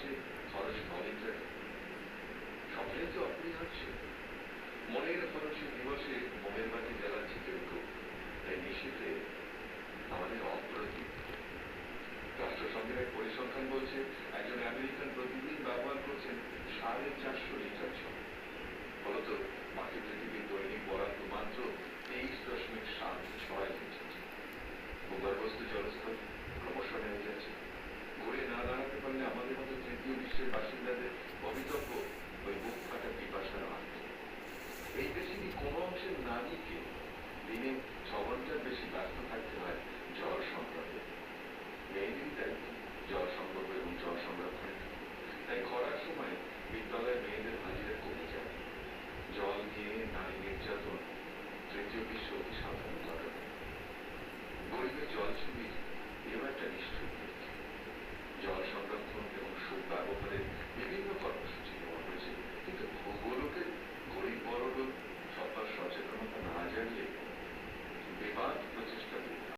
মাসে খরচ 9 লিটার। সকলেই তো অপরিহার্য। মনের খরচের দিবসে মোমের বাতি জ্বালাচ্ছে কেউ কেউ, তাই নিশীথে আমাদের অপ্রতিম। রাষ্ট্রসংঘের এক পরিসংখ্যান বলছে একজন আমেরিকান প্রতিদিন ব্যবহার করছেন 450 লিটার জল। ফলত বাকি পৃথিবীর দৈনিক বরাদ্দ মাত্র 23.76 লিটার। ভূগর্ভস্থ জলস্তর ক্রমশ নেমে যাচ্ছে। ঘুরে না দাঁড়াতে পারলে আমাদের মতো তৃতীয় বিশ্বের বাসিন্দাদের ভবিতব্য ওই বুক ফাটা পিপাসার আন্ত। এই দেশেরই কোনো অংশের নারীকে দিনে 6 ঘন্টার বেশি ব্যস্ত থাকতে হয় জল সংগ্রহে। মেয়েদেরই দায়িত্ব জল সংগ্রহ এবং জল সংরক্ষণে। তাই খরার সময় বিদ্যালয়ে মেয়েদের হাজিরা কমে যায়। জল নিয়ে নারী নির্যাতন তৃতীয় বিশ্ব অতি সাধারণ ঘটনা। গরিবের জল ছবির এও একটা নিষ্ঠুর